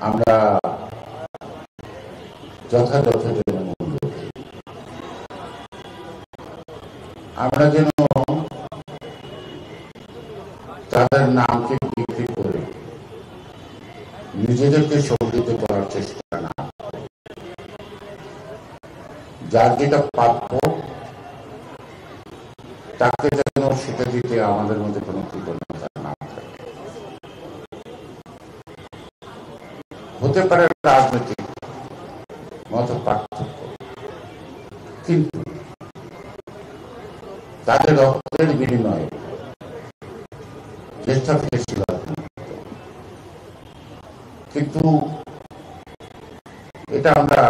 আমরা যথাযথ যেন মূল্য দিই। আমরা যেন তাদের নামকে বিক্রি করে নিজেদেরকে সমৃদ্ধ করার চেষ্টা না, যার যেটা প্রাপ্য তাকে যেন সেটা দিতে আমাদের মধ্যে কোনো কৃতজ্ঞতা না থাকে। হতে পারে রাজনৈতিক মত পার্থক্য, কিন্তু তাদের রক্তের বিনিময়ে চেষ্টা ছিল, কিন্তু এটা আমরা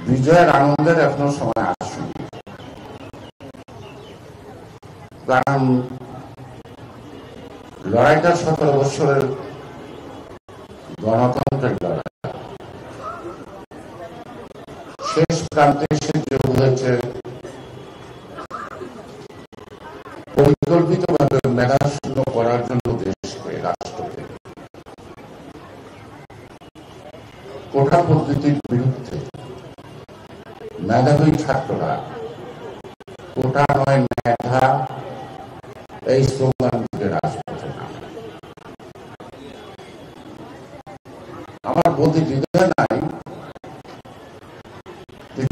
বিজয়ের আনন্দের এখনো সময় আসেনি। কারণ লড়াইটা 17 বছরের গণতন্ত্রের লড়াই, শেষ প্রান্তে এসে যোগ হয়েছে পরিকল্পিতভাবে মেধাশূন্য করার জন্য দেশকে, রাষ্ট্রকে কোটা পদ্ধতির বিরুদ্ধে মেধাবী ছাত্ররা কোটা নয় মেধা এই স্লোগান থেকে রাজপথে নামে। আমার বলতে দ্বিধা নাই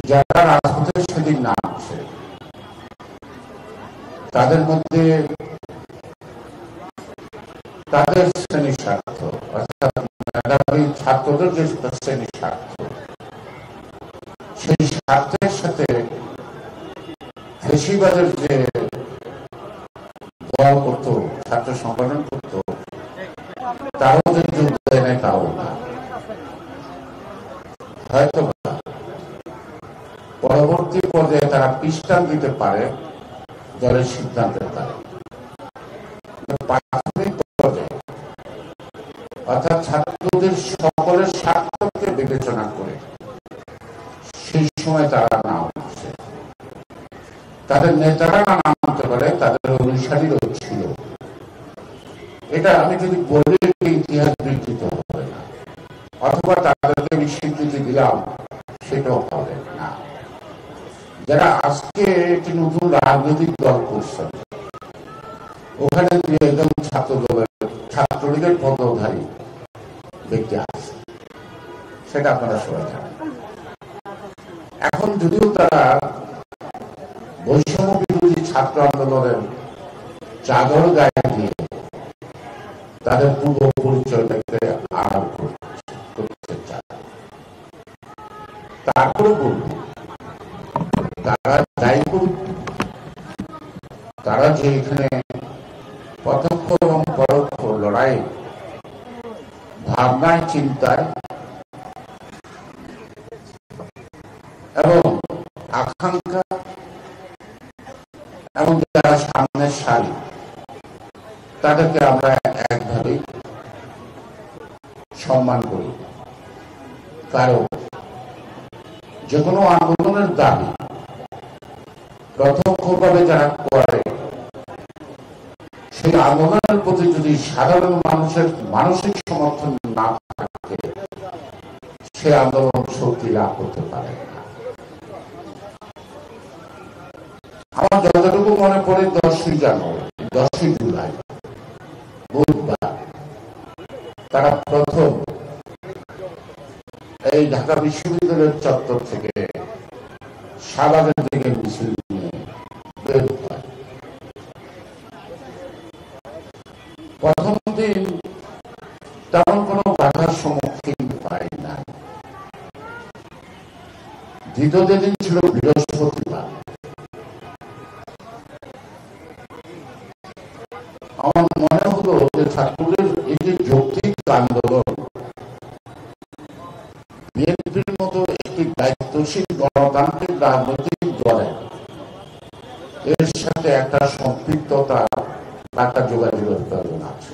যারা রাজপথে সেদিন নামছে তাদের মধ্যে তাদের শ্রেণী স্বার্থ, অর্থাৎ মেধাবী ছাত্রদের যে শ্রেণী স্বার্থ, সেই স্বার্থের সাথে ফেসিবাদের যে দল করত, ছাত্র সংগঠন করত, তাও যে যোগ দেয় নাই তাও না। হয়তো পরবর্তী পর্যায়ে তারা পিস্টান দিতে পারে দলের সিদ্ধান্তের দ্বারা। প্রাথমিক পর্যায়ে অর্থাৎ ছাত্রদের সকলের স্বার্থকে বিবেচনা করে সেই সময় তারা নাম উঠছে। তাদের নেতারা না নামতে পারে, তাদের অনুসারীরাও ছিল। এটা আমি যদি বলি ইতিহাস বিকৃত হবে না, অথবা তাদেরকে স্বীকৃতি দিলাম সেটাও হবে না। যারা আজকে একটি নতুন রাজনৈতিক দল করছেন, ওখানে একদম ছাত্রলীগের পদধারী ব্যক্তি আছে, সেটা আপনারা সবাই জানেন। এখন যদিও তারা বৈষম্য বিরোধী ছাত্র আন্দোলনের চাদর গায়ে দিয়ে তাদের পূর্ব পরিচয়টাকে আড়াল করতে চায়, তারপরে বলব তারা যাই করুক, তারা যে এখানে প্রত্যক্ষ এবং পরোক্ষ লড়াই, ভাবনায়, চিন্তায় এবং আকাঙ্ক্ষা এবং যারা সামনের সারি, তাদেরকে আমরা একভাবে সম্মান করি। কারণ যে কোনো আন্দোলনের দাবি প্রত্যক্ষভাবে যারা করে, সেই আন্দোলনের প্রতি যদি সাধারণ মানুষের মানসিক সমর্থন না থাকে, সে আন্দোলন শক্তি লাভ করতে পারে না। আমার যতটুকু মনে পড়ে 10ই জানুয়ারি, 10ই জুলাই বুধবার, তারা প্রথম এই ঢাকা বিশ্ববিদ্যালয়ের চত্বর থেকে শাহবাগের দিকে মিছিল নিয়ে বের হয়। প্রথম দিন তেমন কোনো বাধার সম্মুখীন হয় না। দ্বিতীয় দিন ছিল বৃহস্পতিবার। আমার মনে হলো যে ছাত্রদের এই যে যৌক্তিক আন্দোলন, বিএনপির মতো একটি দায়িত্বশীল গণতান্ত্রিক রাজনৈতিক দলের এর সাথে একটা সম্পৃক্ততা, একটা যোগাযোগের প্রয়োজন আছে।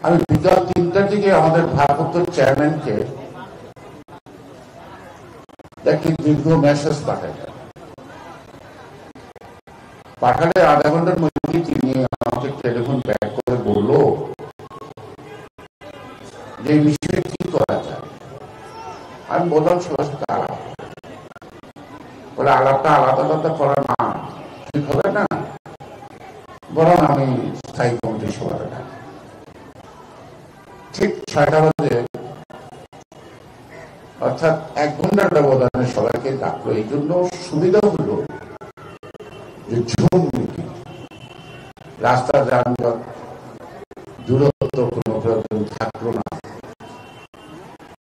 আমি বিকাল 3টার দিকে আমাদের ভারপ্রাপ্ত চেয়ারম্যানকে একটি দীর্ঘ মেসেজ পাঠালে আধা ঘন্টার মধ্যে তিনি আমাকে টেলিফোন ব্যাক করে বললো যে বিষয়ে কি করা যায়। আমি বললাম সবার সাথে আলাপ, বলে আলাপটা আলাদা আলাদা করা না ঠিক হবে না, বরং আমি স্থায়ী কমিটি সভাটা ডাকি। ঠিক 6টা বাজে, অর্থাৎ 1 ঘন্টার ব্যবধানে সবাইকে ডাকলো। এই জন্য সুবিধা হলো যে ঝুম মিটিং, রাস্তা যানজট, দূরত্ব কোনো প্রয়োজন থাকলো না।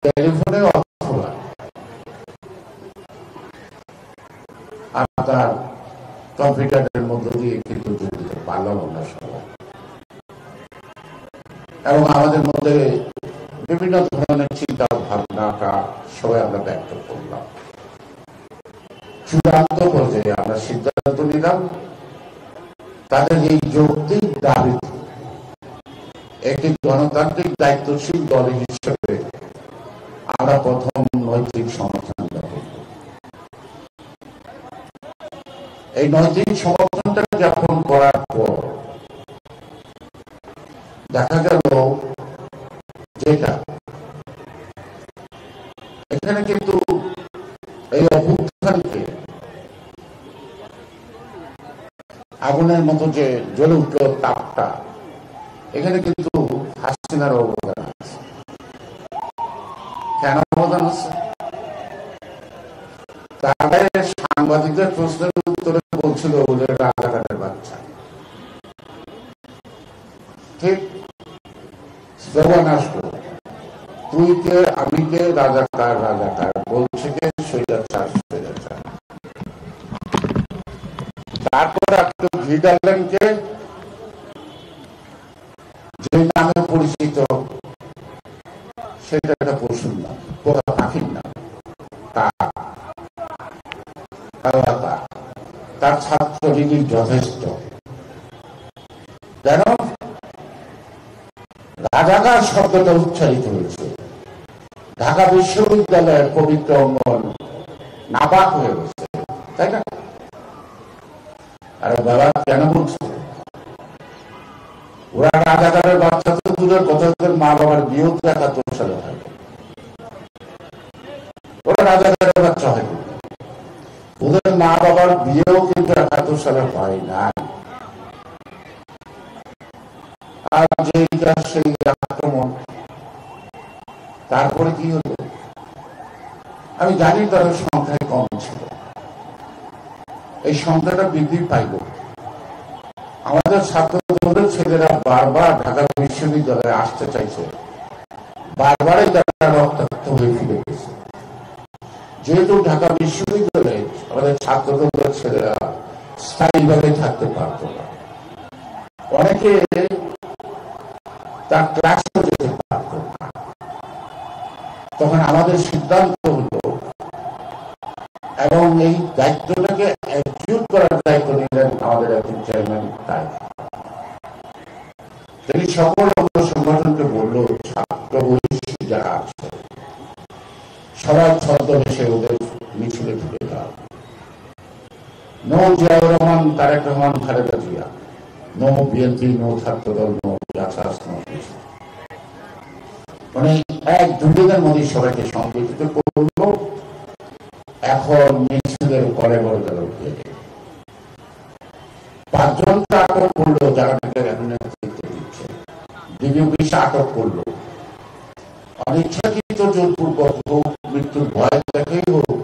টেলিফোনে অথবা আপনার কম্পিউটারের মধ্য দিয়ে কিন্তু যোগ দিতে পারলাম আমরা সবাই, এবং আমাদের মধ্যে বিভিন্ন ধরনের চিন্তা ভাবনাটা সবাই আমরা ব্যক্ত করলাম। চূড়ান্ত পর্যায়ে আমরা সিদ্ধান্ত নিলাম তাদের এই যৌক্তিক দাবি একটি গণতান্ত্রিক দায়িত্বশীল দল হিসেবে আমরা প্রথম নৈতিক সমর্থন দেব। এই নৈতিক সমর্থনটা জ্ঞাপন করার পর দেখা গেল যেটা এখানে কিন্তু এই অভ্যুত্থানকে আগুনের মতো যে জ্বলে উঠল তাপটা, এখানে কিন্তু হাসিনার অবদান আছে। কেন অবদান আছে? তাদের সাংবাদিকদের প্রশ্নের উত্তরে বলছিল ওদের রাজাকারের বাচ্চা। ঠিক স্লোগান আসলো, তুই কে আমি কে, রাজাকার রাজাকার, বলছে কে স্বৈরাচার স্বৈরাচার। তারপর একটু ভিডারল্যান্ডকে যে নামে পরিচিত, সেটা একটা পশুর নাম, পোকা পাখির নাম। তার ছাত্রলীগই যথেষ্ট। কেন রাজাকার শব্দটা উচ্চারিত হয়েছে? ঢাকা বিশ্ববিদ্যালয়ের পবিত্র অঙ্গন নাপাক হয়ে গেছে, তাই না? আরে বাবা, কেন বলছে? ওরা রাজাকারের বাচ্চা তো দূরের কথা, মা বাবার বিয়েও 71 সালে হয়। ওরা রাজাকারের বাচ্চা হয়, ওদের মা বাবার বিয়েও কিন্তু 71 সালে হয় না। আর যেটা সেই আক্রমণ, তারপরে কি হলো? আমি জানি তাদের সংখ্যায় কম ছিল, এই সংখ্যাটা বৃদ্ধি পাইব। আমাদের ছাত্রদের ছেলেরা বারবার ঢাকা বিশ্ববিদ্যালয়ে আসতে চাইছে, বারবারই তারা রক্তাক্ত হয়ে ফিরে গেছে। যেহেতু ঢাকা বিশ্ববিদ্যালয়ে আমাদের ছাত্রদের ছেলেরা স্থায়ীভাবে থাকতে পারত না, অনেকে তার ক্লাসে যেতে পারত না, তখন আমাদের সিদ্ধান্ত হলো, এবং এই দায়িত্বটাকে এক্সিকিউট করার দায়িত্ব নিলেন আমাদের একজন চেয়ারম্যান। তাই তিনি সকল সংগঠনকে বলল, ছাত্র বৈশী যারা আছে সবাই ছদ্মবেশে ওদের মিছিলে ঢুকে যাও। No Ziaur Rahman, Tarique Rahman, Khaleda Zia, no BNP, no Chhatradal, no JASAS, no কিছু। মানে 1-2 দিনের মধ্যে সবাইকে সংগঠিত করলো। এখন মিছিলের পরে বড় দল 5 জনকে আটক করলো, যারা নেতৃত্ব দিচ্ছে। ডিবি আটক করলো। অনিচ্ছাকৃত জোরপূর্বক হোক, মৃত্যুর ভয় দেখেই হোক,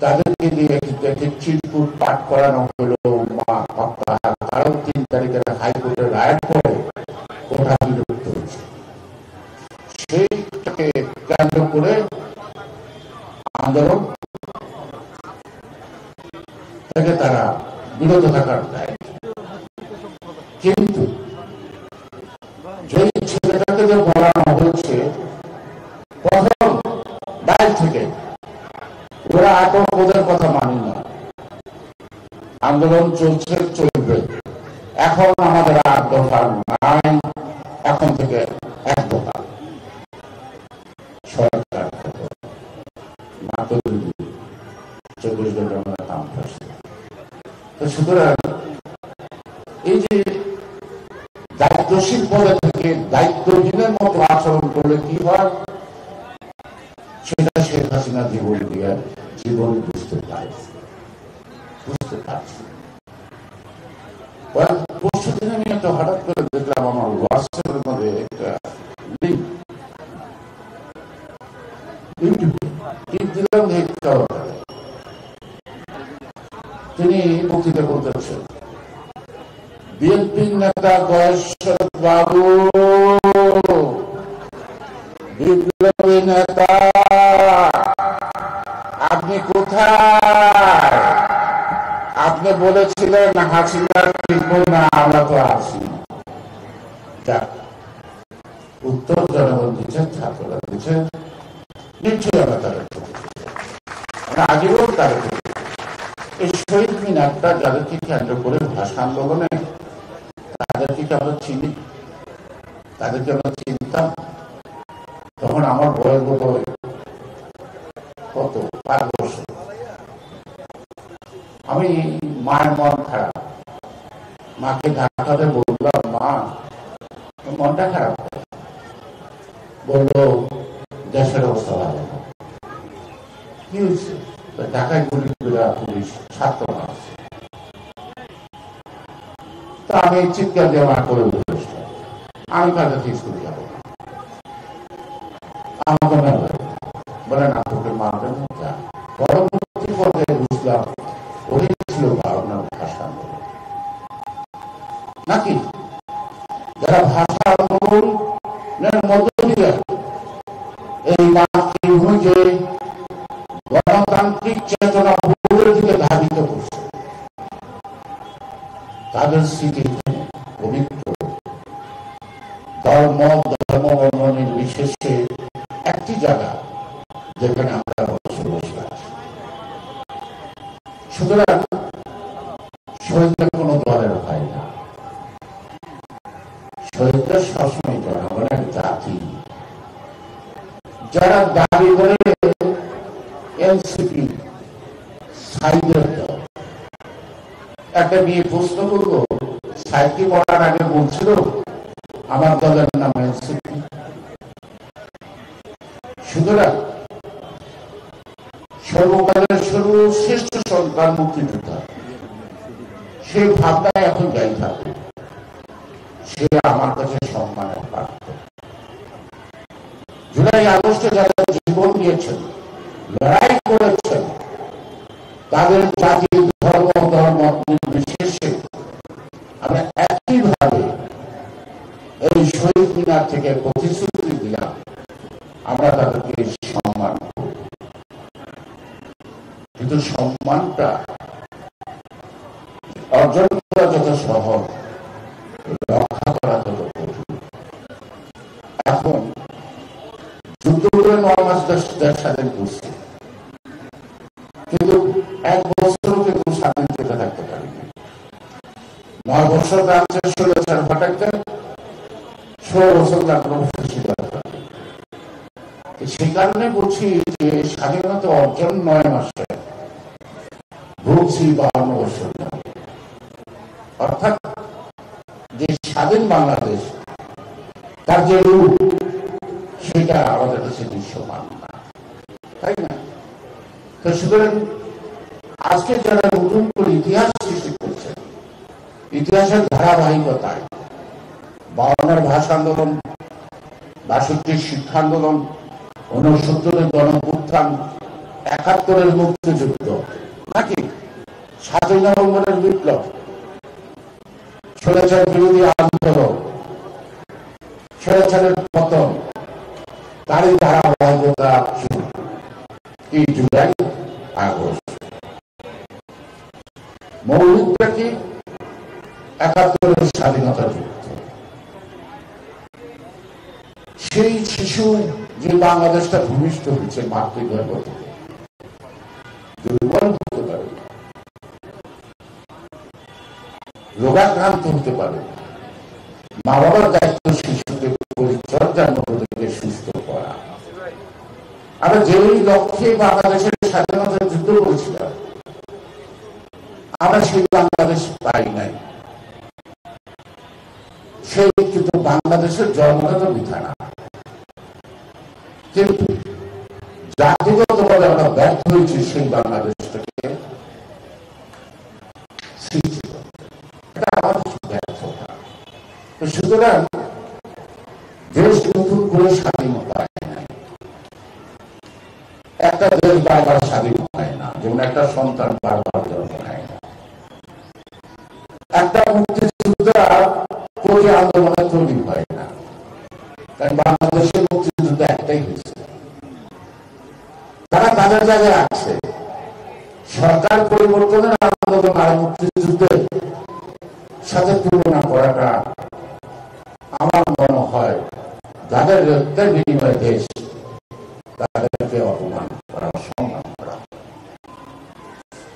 তাদেরকে দিয়ে চিরকুট পাঠ করানো হলো। কারণ 3 তারিখের হাইকোর্টের রায়ের পরে ওটা বিলুপ্ত হয়েছে। সেইটাকে কেন্দ্র করে আন্দোলন থেকে তারা বিরত থাকার দায়। কিন্তু যে ছেলেটাকে যে বলানো হয়েছে প্রথম বাইর থেকে, ওরা আটক, ওদের কথা মানি না। আন্দোলন চলছে, চলবে। এখন আমাদের 8 দফা নাই, এখন থেকে 1 দফা। সরকার মাত্র 24 ঘন্টা আমরা কাম করছি। সুতরাং এই যে দায়িত্বশীল পদে থেকে দায়িত্বহীনের মতো আচরণ করে করলে কি হয় সেটা শেখ হাসিনা জীবন দিয়ে জীবন বুঝতে পারছি। পরশু দিন আমি একটা হঠাৎ করে দেখলাম আমার হোয়াটসঅ্যাপের মধ্যে একটা লিঙ্ক, দিলাম, তিনি বক্তৃতা করতেছেন, বিএনপি নেতা গয়েশ্বর বাবু, বিপ্লবী নেতা, আপনি কোথায়? আপনি বলেছিলেন হাসিনা ফিরব না, আমরা তো আছি। উত্তর জনগণ দিচ্ছেন, ছাত্ররা দিচ্ছেন, নিশ্চয়ই আমরা তাদের আজীবন তাদের এই শহীদ মিনারটা যাদেরকে কেন্দ্র করে ভাষা আন্দোলনে তাদেরকে আমরা চিনি, তাদেরকে আমরা চিনতাম। তখন আমার বয়স বোধ হয় কত 5 বছর। আমি মায়ের মন খারাপ, মাকে ঢাকাতে বললাম, মা মনটা খারাপ। বললো দেশের অবস্থা ভালো না। কি হয়েছে? ঢাকায় গুলি করে পুলিশ ছাত্র মাস। তো আমি চিৎকার দিয়ে মা করে বলেছিলাম, আমি কাছে স্কুলে যাবো না, আমাকে মেলা বলে না, তোকে মারবে না। পরবর্তী পর্যায়ে বুঝলাম ওই ছিল ভাবনার ভাষা আন্দোলন নাকি, যারা ভাষা আন্দোলনের মধ্য দিয়ে এই মাতৃভূমিকে গণতান্ত্রিক চেতনা ভুলের দিকে ধাবিত করছে, তাদের স্মৃতি পবিত্র। ধর্ম বর্ণ নির্বিশেষে একটি জায়গা যেখানে আমরা বসে আছি। সুতরাং শহীদদের কোন দলের হয় না, শহীদদের সবসময় জনগণের জাতি। যারা দাবি করে এনসিপি সাইদের দল, একটা নিয়ে প্রশ্ন করবো, সাইডকে পড়ার আগে বলছিল আমার দলের নাম এনসিপি। সুতরাং সর্বকালের সর্বশ্রেষ্ঠ সন্তান মুক্তিযোদ্ধা, সেই ভাবনায় এখন যাই থাকে, সে আমার কাছে সম্মানের পাত্র। জুলাই আগস্টে যারা জীবন দিয়েছেন, লড়াই করেছেন, তাদের জাতি ধর্ম নির্বিশেষে আমরা একইভাবে এই শহীদ মিনার থেকে প্রতিশ্রুতি দিলাম, আমরা তাদেরকে সম্মান করব। কিন্তু সম্মানটা অর্জন করা যত সহজ, রক্ষা করা তত কঠিন। এখন যুদ্ধ করে 9 মাস দেশ স্বাধীন করছে, কিন্তু 1 বছরও কিন্তু স্বাধীন থেকে থাকতে পারিনি। 9 বছর লাগছে 16 ফাটাইতে, 16 বছর লাগলো সেই কারণে বলছি যে স্বাধীনতা অর্জন 9 মাসে, ভুগছি 52 বছর। অর্থাৎ যে স্বাধীন বাংলাদেশ তার যে রূপ, সেটা আমাদের কাছে দৃশ্যমান না, তাই না? তো সুতরাং আজকে যারা নতুন করে ইতিহাস সৃষ্টি করছে, ইতিহাসের ধারাবাহিকতায় 52 ভাষা আন্দোলন, 62 শিক্ষা আন্দোলন, 69 গণঅভ্যুত্থান, 71 মুক্তিযুদ্ধ নাকি, 7 নভেম্বরের বিপ্লব, স্বৈরাচার বিরোধী আন্দোলন, স্বৈরাচারের পতন, তারই ধারাবাহিকতা কি জুলাই আগস্ট। মৌলিকটা কি? 71 স্বাধীনতা যুদ্ধ। সেই শিশু যে বাংলাদেশটা ভূমিষ্ঠ হয়েছে মাতৃগর্ভ থেকে, দুর্বল হতে পারে, রোগাক্রান্ত হতে পারে, মা বাবার দায়িত্ব শিশুকে পরিচর্যার মধ্যে থেকে সুস্থ করা। আমরা যে লক্ষ্যে বাংলাদেশের স্বাধীনতা যুদ্ধ করেছিলাম, আমরা সেই বাংলাদেশ পাই নাই। সেই কিন্তু বাংলাদেশের জন্মগত বিধানা, কিন্তু জাতিগতভাবে আমরা ব্যর্থ হয়েছি সেই বাংলাদেশটাকে সৃষ্টি করতে। এটা আমাদের ব্যর্থতা। সুতরাং দেশ নতুন করে স্বাধীন হয় নাই। একটা দেশ বারবার স্বাধীন হয় না, যেমন একটা সন্তান বারবার জন্ম নেয় না। একটা মুক্তিযোদ্ধা কোটি আন্দোলনে তৈরি হয় না, কারণ বাংলাদেশের মুক্তিযুদ্ধ একটাই হয়েছে। তারা তাদের জায়গায় আছে। সরকার পরিবর্তনের আন্দোলন আর মুক্তিযুদ্ধের সাথে তুলনা করাটা আমার মনে হয় যাদের রক্তের বিনিময়ে দেশ, তাদেরকে অপমান করা, সম্মান করা।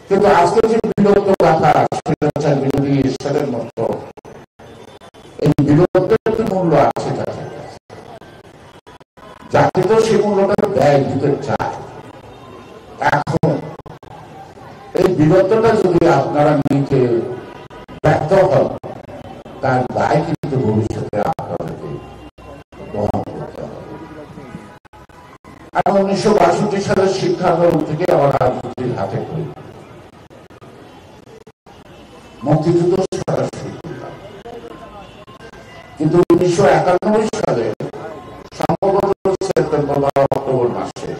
কিন্তু আজকে যে বিলুপ্ত গাথা স্বৈরাচার বিরোধী ঈশ্বরের মতো, এই বিলুপ্তের যে মূল্য আছে তাদের কাছে, জাতি তো সেই মূল্যটা ব্যয় দিতে চায়। এখন এই বিলুপ্তটা যদি আপনারা নিতে ব্যর্থ হন, তার দায় কিন্তু ভবিষ্যতে আপনাদেরকে বহন করতে হবে। আমি 1962 সালের শিক্ষা আন্দোলন থেকে আমার রাজনীতির হাতে করি, মুক্তিযুদ্ধ সরাসরি করলাম। কিন্তু 1991 সালে সম্ভবত সেপ্টেম্বর বা অক্টোবর মাসে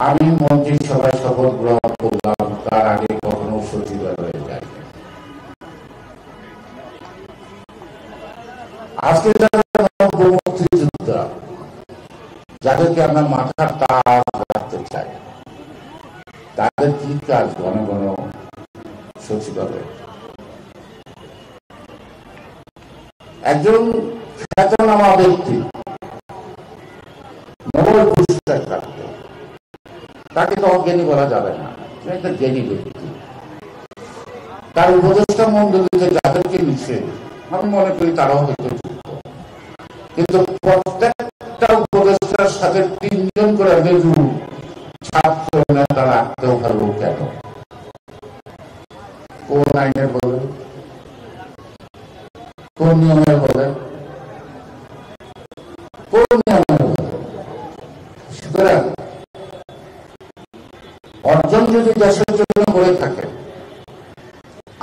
আমি মন্ত্রিসভায় শপথ গ্রহণ করলাম। তার আগে কখনো সচিবালয়ে যাই। আজকে যারা মুক্তিযোদ্ধা, যাদেরকে আমরা মাথার তাজ রাখতে চাই, তাদের কি কাজ ঘন ঘন সচিবালয়ে? একজন খ্যাতনামা ব্যক্তি নোবেল পুরস্কার প্রাপ্ত, তাকে তো অজ্ঞানী বলা যাবে না, একটা জ্ঞানী ব্যক্তি। তার উপদেষ্টা মন্ডলীতে যাদেরকে নিচ্ছে, আমি মনে করি তারাও হয়তো যোগ্য, কিন্তু প্রত্যেকটা উপদেষ্টার সাথে 3 জন করে মেজু ছাত্র নেতা রাখতেও পারবো কেন? কোন আইনের বলে, কোন নিয়মের বলে, কোন নিয়মের বলে? সুতরাং অর্জন যদি দেশের জন্য করে থাকে,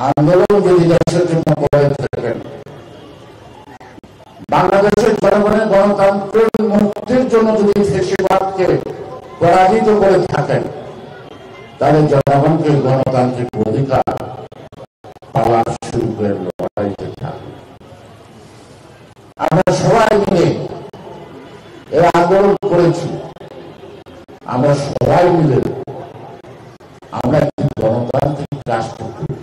আন্দোলন যদি দেশের জন্য করে থাকেন, বাংলাদেশের জনগণের গণতন্ত্রের মুক্তির জন্য যদি ফ্যাসিবাদকে পরাজিত করে থাকেন, তাহলে জনগণকে গণতান্ত্রিক অধিকার পাওয়ার সুযোগের লড়াইতে থাকবে। আমরা সবাই মিলে এই আন্দোলন করেছি। আমরা সবাই মিলে আমরা একটি গণতান্ত্রিক রাষ্ট্র করি।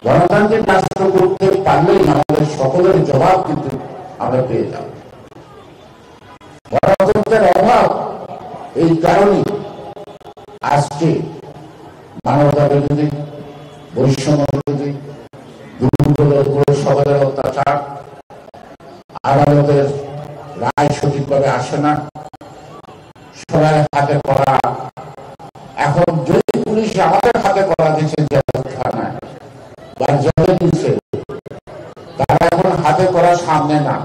গণতান্ত্রিক রাষ্ট্র করতে পারলেই আমাদের সকলের জবাব কিন্তু আমরা পেয়ে যাব। গণতন্ত্রের অভাব এই কারণে আজকে মানবতা বিরোধী, বৈষম্য বিরোধী, দুর্নীতির উপরে সকলের অত্যাচার, আদালতের রায় সঠিকভাবে আসে না, সবাই হাতে করা। এখন যদি পুলিশ আমাদের হাতে করা দিচ্ছে থানায় বা জেলে দিচ্ছে, তারা এখন হাতে করা সামনে না,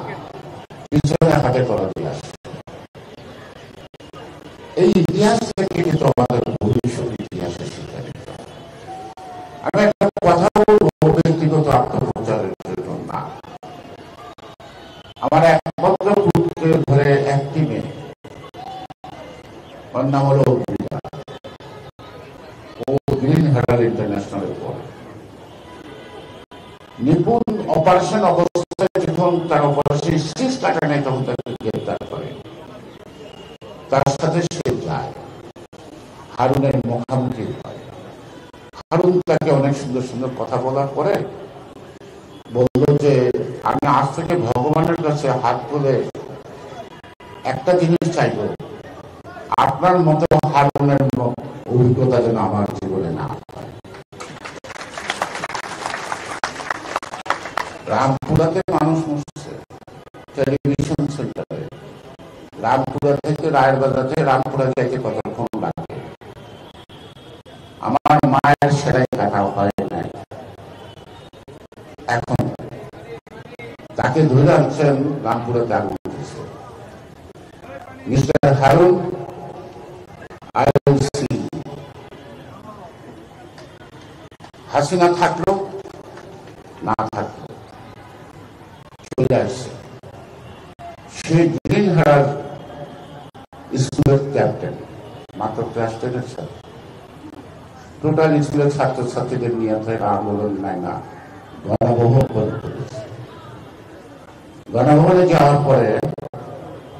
পিছনে হাতে করা দিয়ে আসে। এই ইতিহাস থেকে কিন্তু আমাদের ভবিষ্যৎ ইতিহাসে শিক্ষা দিতে হবে। আমি একটা কথা বলবো ব্যক্তিগত আত্মপ্রচারের জন্য না। আমার একমাত্র পুত্রের ঘরে একটি মেয়ে, ওর নাম হলো অর্পিতা। ও গ্রিন হেরাল্ড ইন্টারন্যাশনালে পড়ে। নিপুণ অপারেশন অবস্থায় যখন তার অপারেশন স্টিচ কাটা নেই, তখন তাকে গ্রেফতার করে। তার সাথে সে যায়, হারুনের মুখামুখি হয়। হারুন তাকে অনেক সুন্দর সুন্দর কথা বলার পরে বলল যে, আমি আজ থেকে ভগবানের কাছে হাত তুলে একটা জিনিস চাইব, আপনার মতো হারুনের অভিজ্ঞতা যেন আমার জীবনে না হয়। রামপুরাতে মানুষ মরছে টেলিভিশন সেন্টারে। রামপুরা থেকে রায়ের বাজার থেকে রামপুরা যাইতে কতক্ষণ লাগে? আমার মায়ের সেটাই কাটা হয় নাই। এখন তাকে ধরে আনছেন রামপুরাতে আগুন উঠেছে। হারুন আইএলসি হাসিনা থাকলো না থাকলো চলে আসছে। সে গ্রিন হারার স্কুলের ক্যাপ্টেন, মাত্র ক্লাস 10-এর ছাত্র। টোটাল স্কুলের ছাত্রছাত্রীদের নিয়ে আন্দোলন নাই না, গণভবন করে তুলেছে। গণভবনে যাওয়ার পরে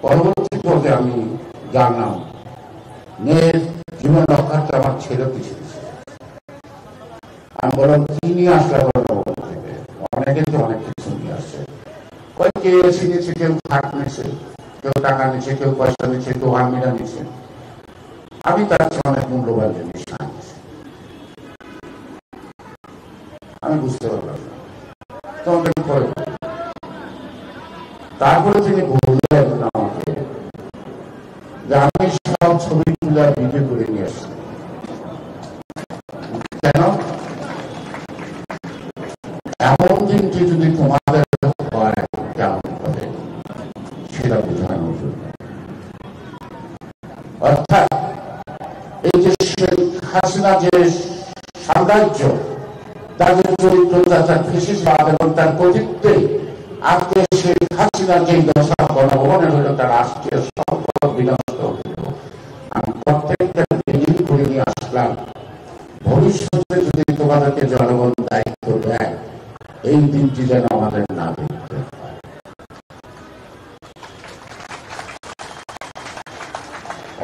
পরবর্তী পর্যায়ে আমি জানলাম মেয়ের জীবন রক্ষার্থে আমার ছেলে পিছিয়ে। আমি বললাম কি নিয়ে আসলে গণভবন থেকে? অনেকে তো অনেক কিছু নিয়ে আসছে। কে এসে নিচ্ছে, কেউ খাট নিচ্ছে, কেউ টাকা নিচ্ছে, কেউ পয়সা নিচ্ছে, কেউ আর্মিরা নিচ্ছে। আমি তার অনেক মূল্যবান জিনিস আনছি। আমি বুঝতে পারলাম না, তোমাকে পরে। তারপরে তিনি বললেন আমাকে যে আমি সব ছবি তুলে ভিডিও করে নিয়ে আসছি। কেন? এমন দিনটি যদি তোমাদের হয় কেমন হবে সেটা বোঝানোর জন্য। অর্থাৎ এই যে শেখ হাসিনা যে সাম্রাজ্য, তার যে চরিত্র, তার ফেসিসবাদ এবং তার কর্তৃত্বে আজকে শেখ হাসিনার যে দশা গণভবনের হলো, তার রাষ্ট্রীয় সম্পদ বিনষ্ট হইল। আমি প্রত্যেকটা বিলীন করে নিয়ে আসলাম। ভবিষ্যতে যদি তোমাদেরকে জনগণ দায়িত্ব দেয়, এই দিনটি যেন আমাদের না দেখতে।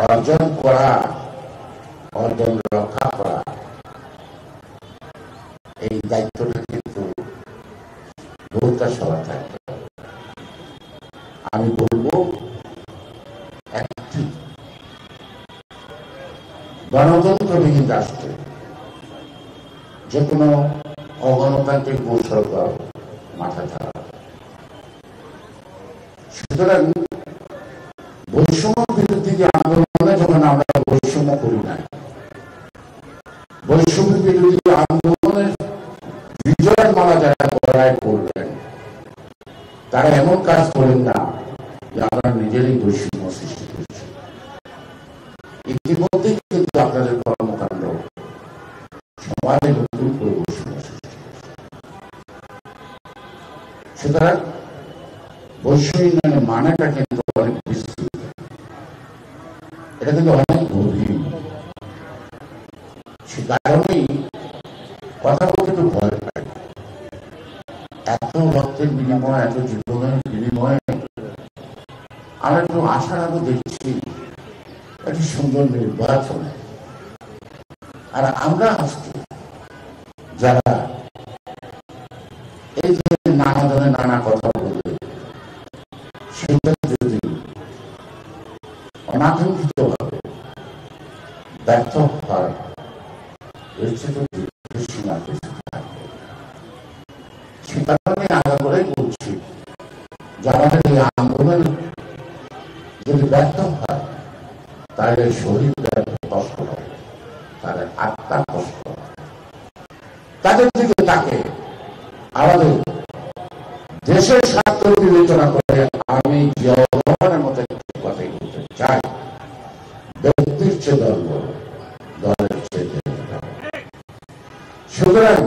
অর্জন করা, অর্জন রক্ষা করা, এই দায়িত্বটা কিন্তু বহুটা সবার থাকবে। আমি বলবো একটি গণতন্ত্রবিহীন রাষ্ট্রে যে কোনো অগণতান্ত্রিক কৌশল মাথা ধরা। সুতরাং বৈষম্য বিরোধী যে আন্দোলনে যখন আমরা বৈষম্য করি না, বৈষম্য বিরোধী আন্দোলনের বিজয়ের মালা যারা গড়ায় করবেন, তারা এমন কাজ করেন না যে আমরা নিজেরই বৈষম্য সৃষ্টি করছি। ইতিমধ্যে কিন্তু আপনাদের কর্মকাণ্ড সমাজে নতুন করে বৈষম্য সৃষ্টি করছে। সুতরাং বৈষম্যের মানেটা কিন্তু অনেক বিস্তৃত, এটা কিন্তু অনেক গভীর। সে কারণেই কথা বলতে একটু ভয় পাই। এত রক্তের বিনিময়, এত জীবনের বিনিময়ে আমরা একটু আশার আলো দেখছি একটি সুন্দর নির্বাচনে। আর আমরা আজকে যারা এই যে নানা ধরনের নানা কথা বলে, সেটা যদি অনাকাঙ্ক্ষিত ভাবে ব্যর্থ হয়, এর চেয়ে সীমা কিছু থাকবে। সে কারণে আগে করেই বলছি যে আমাদের এই আন্দোলন যদি ব্যর্থ হয়, তাহলে শরীরটা কষ্ট হবে, তাদের আত্মা কষ্ট হবে। তাদের দিকে তাকে আমাদের দেশের স্বার্থ বিবেচনা করে আমি জনগণের মতো একটি কথাই বলতে চাই, ব্যক্তির চেয়ে দল বড়, দলের চেয়ে। সুতরাং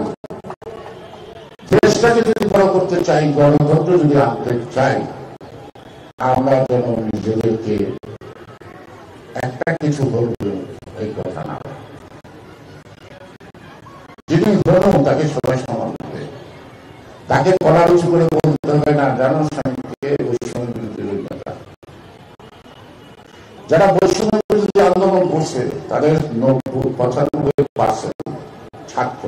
দেশটাকে যদি বড় করতে চাই, গণতন্ত্র যদি আনতে চাই, আমরা যেন নিজেদেরকে একটা কিছু বলবে এই কথা না। যিনি বলো তাকে সবাই সমান হবে, তাকে কলা উঁচু করে বলতে হবে না জানো স্বামীকে বৈষম্য বিরোধী নেতা। যারা বৈষম্য বিরোধী আন্দোলন করছে তাদের 95% ছাত্র,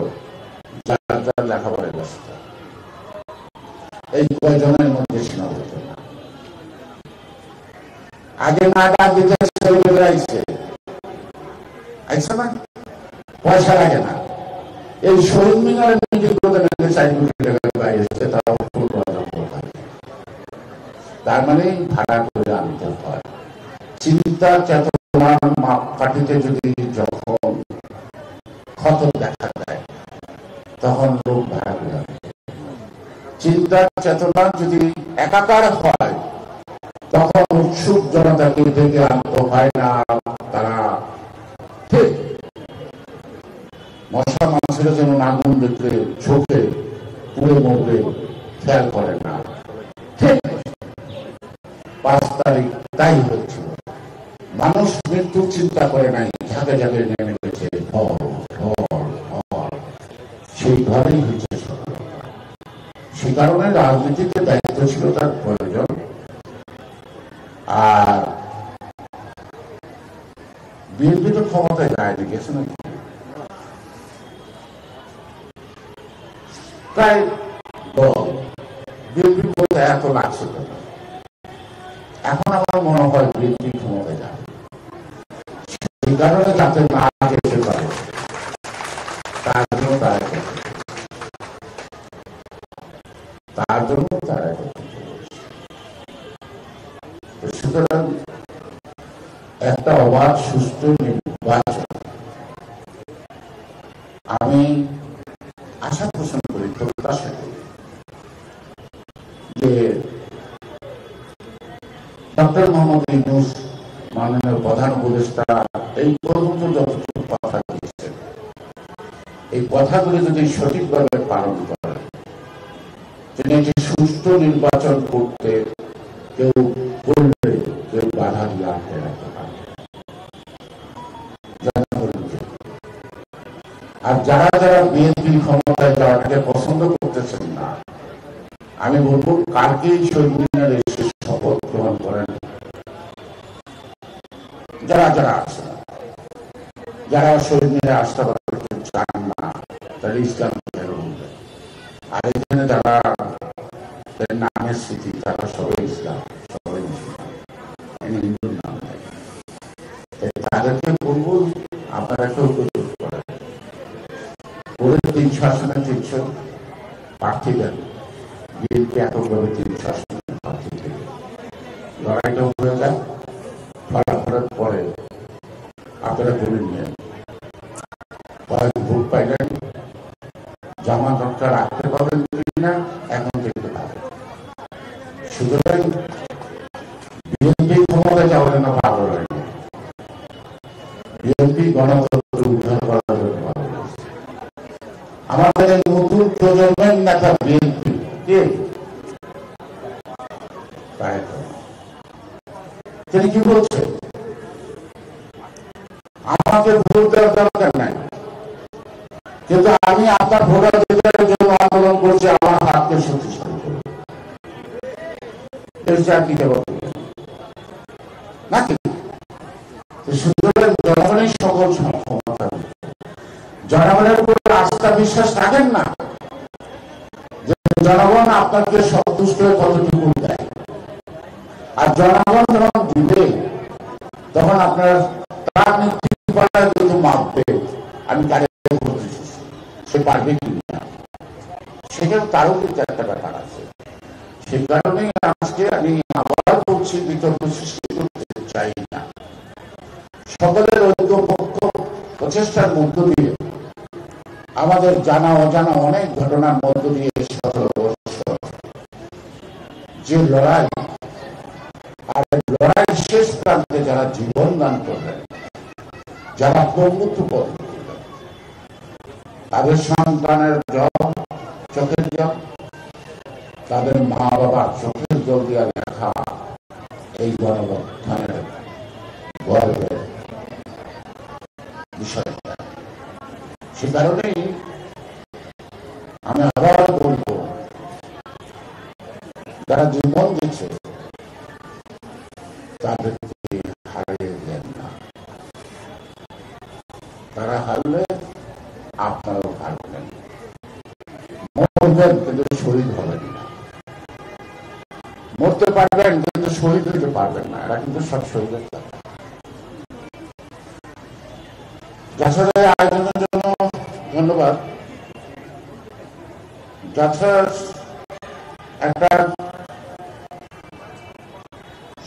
যার যার লেখাপড়ায় ব্যস্ত। এই কয়জনের মধ্যে সীমাবদ্ধ না। আগে না ডাক দিতে আইছে না, পয়সা লাগে না। এই শহীদ মিনারের নিজের তার মানে ভাড়া করে আনতে হয়। চিন্তা চেতনার মাপকাঠিতে যদি যখন ক্ষত দেখা দেয়, তখন লোক ভাড়া করে আনতে। চিন্তা চেতনা যদি একাকার হয়, তখন উৎসুক জনতাকে ডেকে আনতে হয় না। তারা ঠিক মশা মাছের যেমন আগুন দেখলে চোখে পুড়ে মরবে খেয়াল করে না, ঠিক 5 তারিখ তাই হয়েছিল। মানুষ মৃত্যুর চিন্তা করে নাই, ঝাঁকে ঝাঁকে নেমে গেছে ফল ফল ফল, সেই ঘরেই হচ্ছে সফলতা। সে কারণে রাজনীতিতে দায়িত্বশীলতার প্রয়োজন। আর বিএনপি তো ক্ষমতায় যায়নি, গেছে নাকি প্রায় দল, বিএনপি বলতে এত লাগছে। এখন আমার মনে হয় বিএনপি ক্ষমতায় যাবে, সেই কারণে যাতে না যেতে পারে তার জন্য তারা সুতরাং একটা অবাধ সুস্থ নির্বাচন আমি আশা পোষণ করি, প্রত্যাশা করি যে ডক্টর মোহাম্মদ ইউনূস মাননীয় প্রধান উপদেষ্টা এই পর্যন্ত যতটুকু কথা দিয়েছেন, এই কথাগুলি যদি সঠিকভাবে পালন করে, তিনি একটি সুষ্ঠু নির্বাচন করতে কেউ বললে কেউ বাধা দিয়ে আটকে রাখতে পারে। আর যারা যারা বিএনপি ক্ষমতায় যাওয়াটাকে পছন্দ করতেছেন না, আমি বলবো কালকেই শহীদ মিনারে এসে শপথ গ্রহণ করেন। যারা যারা আছেন, যারা শহীদ মিনারে আসতে পারতে চান না, তারা ইসলাম বলবেন। আর এখানে যারা নামের স্মৃতি, তারা সবাই ইসলাম, সবাই মুসলমান, হিন্দুর নাম নেই। তাদেরকে বলবো আপনারা কেউ প্রযোগ করেন, করে 300 আসনে 300 প্রার্থী দেন। বিএনপি এককভাবে 300 আসনে প্রার্থী দেবে, লড়াইটা হয়ে যায়। ফলাফলের পরে আপনারা বলে নিয়েন কয়েক ভোট পাইলেন, জামানতটা রাখতে পারবেন কিনা এখন দেখতে পাবেন। সুতরাং বিএনপি ক্ষমতায় যাওয়ার না ভালো লাগে, বিএনপি গণতন্ত্র উদ্ধার করার জন্য ভালো লাগছে। আমাদের নতুন প্রজন্মের নেতা বিএনপি কে, তিনি কি বলছে? আমাকে ভোট দেওয়ার দরকার নাই, কিন্তু আমি আপনার ভোটাধিকারের জন্য আন্দোলন করছি, আমার হাতকে শক্তিশালী করব। নাকি সুতরাং জনগণের সকল ক্ষমতা, জনগণের উপর আস্থা বিশ্বাস রাখেন না যে জনগণ আপনাকে সন্তুষ্ট হয়ে কতটুকু দেয়। আর জনগণ যখন দিবে তখন আপনার তার নীতিমালায় কিন্তু মাপবে আমি কারে করতেছি, সে পারবে কিনা, সেখানে তারও কিন্তু একটা ব্যাপার আছে। সেই কারণেই আজকে আমি আবার বলছি, বিতর্ক সৃষ্টি করতে চাই না। সকলের ঐক্যবদ্ধ প্রচেষ্টার মধ্য দিয়ে আমাদের জানা অজানা অনেক ঘটনার মধ্য দিয়ে 17 বছর যে লড়াই, আর লড়াই শেষ প্রান্তে যারা জীবন দান করলেন, যারা প্রভুত্ব করলেন, তাদের সন্তানের জল, চোখের জল, তাদের মা বাবার চোখের জল দিয়া লেখা এই গণঅভ্যুত্থানের গর্বের বিষয়। সে কারণেই আমি আবার বলবো, যারা জীবন দিচ্ছে তাদেরকে হারিয়ে দেন না। তারা হারলে আপনারাও হারবেন, মরবেন কিন্তু শহীদ হবেন না। মরতে পারবেন কিন্তু শহীদ হইতে পারবেন না, এরা কিন্তু সব শহীদের কথা। জাসাদের আয়োজনের জন্য ধন্যবাদ। জাসার একটা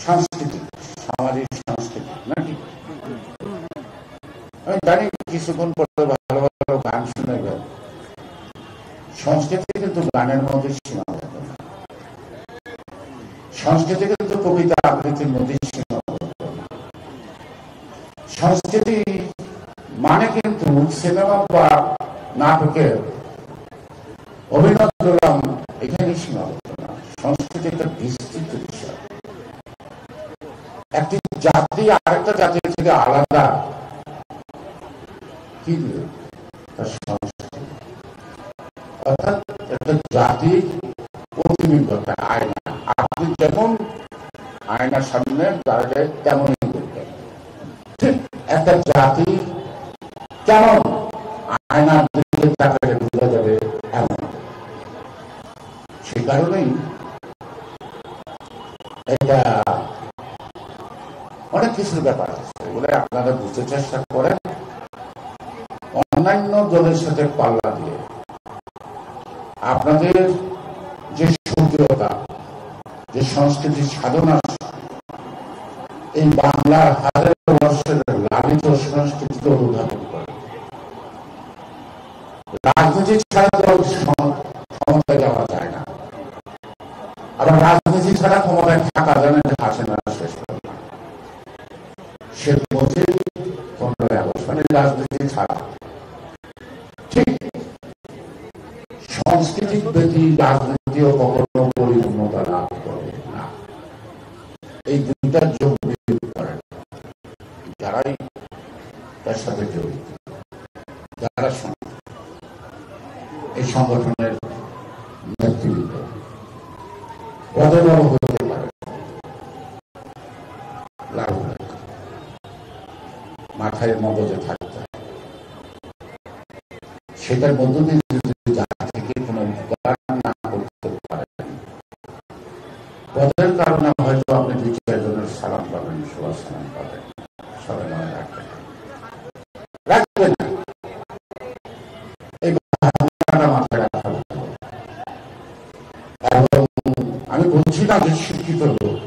সাংস্কৃতিক, সামাজিক সাংস্কৃতিক নাকি, আমি জানি কিছুক্ষণ পরে ভালো ভালো গান শুনে গেল। সংস্কৃতি কিন্তু গানের মধ্যে সীমাবদ্ধ না, সংস্কৃতি কিন্তু কবিতা আবৃত্তির মধ্যে সীমাবদ্ধ না। সংস্কৃতি মানে কিন্তু সিনেমা বা নাটকের অভিনয় করলাম এখানে সীমাবদ্ধ না। সংস্কৃতি একটা বিস্তৃত বিষয়। একটি জাতি আরেকটা জাতির থেকে আলাদা কি দিয়ে তার সংস্কৃতি, অর্থাৎ একটা জাতির প্রতিবিম্ব, একটা আয়না। আপনি যেমন আয়নার সামনে দাঁড়ালে তেমনই করবেন। ঠিক একটা জাতি কেমন আয়নার দিকে তাকালে বোঝা যাবে এমন। সে কারণেই এটা অনেক কিছুর ব্যাপার আছে, এগুলো আপনারা বুঝতে চেষ্টা করেন। অন্যান্য দলের সাথে পাল্লা দিয়ে আপনাদের যে সূর্যতা, যে সংস্কৃতির সাধনা, এই বাংলার হাজার বর্ষের লালিত সংস্কৃতিকে অনুধাবন করে। রাজনীতি ছাড়া তো ক্ষমতায় যাওয়া যায় না, আবার রাজনীতি ছাড়া ক্ষমতায় থাকা যায় না। আসে না শেষ করে সে বলছে 15ই আগস্ট মানে রাজনীতি ছাড়া। ঠিক সাংস্কৃতিক ব্যক্তি রাজনীতিও কখনো পরিপূর্ণতা লাভ করে না। এই দুইটা যোগ বিয়োগ করেন যারাই তার সাথে জড়িত, যারা এই সংগঠনের নেতৃত্ব পদে বড় হতে পারে, মাথায় মগজে থাকতে হয়। সেটার মধ্য দিয়ে যদি জাতি থেকে কোনো উপকার না করতে পারেন, পদের কারণে হয়তো আপনি 2-4 জনের সালাম পাবেন, সবার সালাম পাবেন, সবাই মনে রাখবেন রাখবেন না। এই ভাবনাটা মাথায় রাখা ভালো। এবং আমি বলছি না যে শিক্ষিত লোক,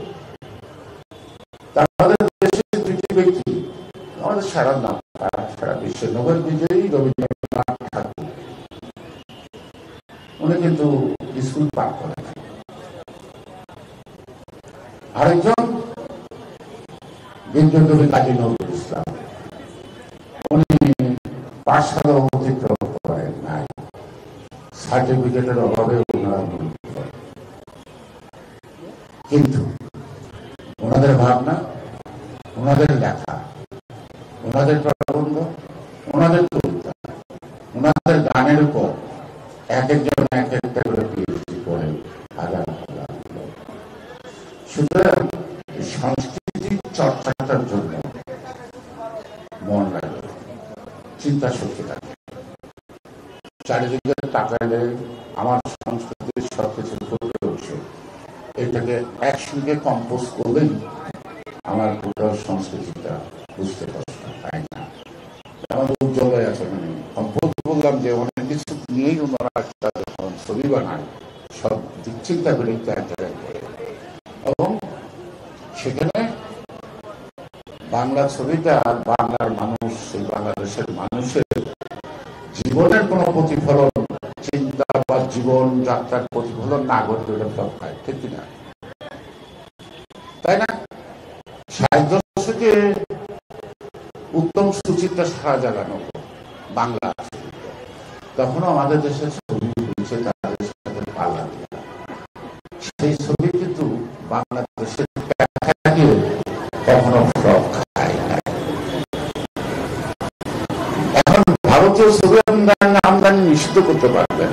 আমাদের দেশের 2টি ব্যক্তি আমাদের সারা বিশ্বের নোবেল বিজয়ী রবীন্দ্রনাথ ঠাকুর, উনি কিন্তু স্কুল পার করেন। আরেকজন বিদ্যাকবি কাজী নজরুল ইসলাম, উনি পাঠশালা অতিক্রম করেন নাই, সার্টিফিকেটের অভাবে ওনারা কিন্তু ওনাদের ভাবনা, ওনাদের লেখা, ওনাদের প্রবন্ধ, ওনাদের কবিতা, ওনাদের গানের উপর এক একজন এক একটা করে পিএইচডি করে হাজার হাজার। সুতরাং সংস্কৃতির চর্চাটার জন্য মন লাগে, চিন্তা শক্তি লাগে। চারিদিকে তাকাইলে আমার সংস্কৃতির সবকিছু ফুটে উঠছে, এটাকে একসঙ্গে কম্পোজ করলেই আমার পুরো সংস্কৃতিটা বুঝতে কষ্ট পাই না। আমাদের উজ্জ্বল আছে, মানে কম্পোজ বললাম যে অনেক কিছু নিয়েই ওনারা একটা যখন ছবি বানায় সব দিক চিন্তা করে এক জায়গায় করে, এবং সেখানে বাংলা ছবিটা বাংলার মানুষ, সেই বাংলাদেশের মানুষের জীবনের কোনো প্রতিফলন, চিন্তা বা জীবন যাত্রার প্রতিফলন না ঘটলে সব খায়, ঠিক কিনা? তাই না? 60 দশকে উত্তম সুচিত্রা সারা জাগানো বাংলা, তখনও আমাদের দেশের ছবি হয়েছে তাদের সাথে পাল্লা দিয়ে। সেই ছবি কিন্তু বাংলাদেশের কখনো ফ্লপ খায় না। এখন ভারতীয় ছবি আমদানি নিষিদ্ধ করতে পারবেন,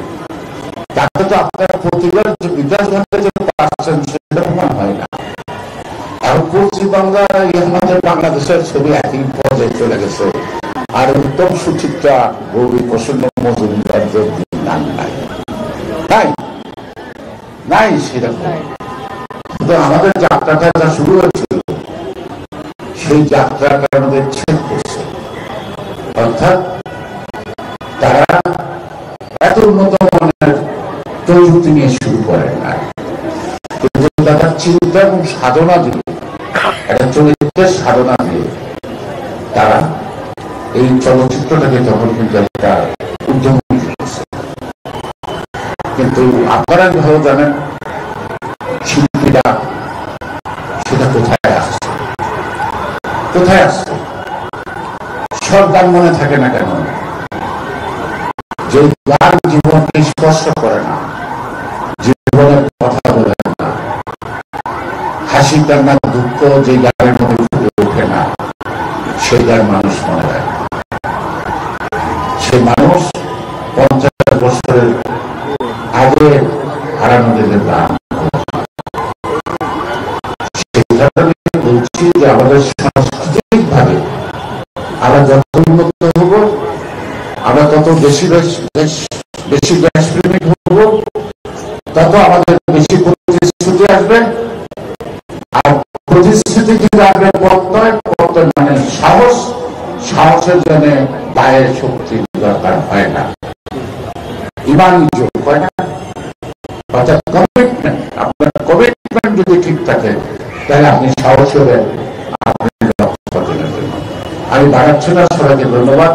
তাতে তো আপনার প্রতিবার যে বিকাশ ঘটে যে পাচ্ছেন সেটা প্রমাণ হয় না। আর পশ্চিমবাংলা আমাদের বাংলাদেশের ছবি একই পর্যায়ে চলে গেছে, আর উত্তম সুচিত্রা গৌরী প্রসন্ন মজুমদারদের নাম নাই, নাই নাই সেরকম। আমাদের যাত্রাটা যা শুরু হয়েছিল সেই যাত্রাটা আমাদের ছেদ করছে, অর্থাৎ তারা এত উন্নত মানের প্রযুক্তি নিয়ে শুরু করেন না, কিন্তু তারা চিন্তা এবং সাধনা দিয়ে, একটা চরিত্রের সাধনা দিয়ে তারা এই চলচ্চিত্রটাকে তখন কিন্তু একটা উদ্যম করছে। কিন্তু আপনারা ভালো জানেন শিল্পীরা গান মনে থাকে না কেন, যে গান জীবনকে স্পর্শ করে না, জীবনের কথা বলে না, হাসি কান্না দুঃখ যে গানের মধ্যে ফুটে ওঠে না, সেই গান মানুষ মনে রাখে। সে মানুষ 50 বছরের আগে হারানো দিনের গান। সেই কারণে বলছি যে আমাদের সাংস্কৃতিক ভাবে আমরা যত উন্নত হব, আমরা তত বেশি দেশপ্রেমিক হব, তত আমাদের বেশি প্রতিশ্রুতি আসবে। আর প্রতিশ্রুতি যদি আসবে প্রত্যয়, প্রত্যয় মানে সাহস, সাহসের জন্য দায়ের শক্তি দরকার হয় না, ইমান যোগ হয় না। অর্থাৎ কমিটমেন্ট, আপনার কমিটমেন্ট যদি ঠিক থাকে তাহলে আপনি সাহস হবেন আপনি লক্ষ্য অর্জনের জন্য। আমি বাড়াচ্ছি না, সবাইকে ধন্যবাদ।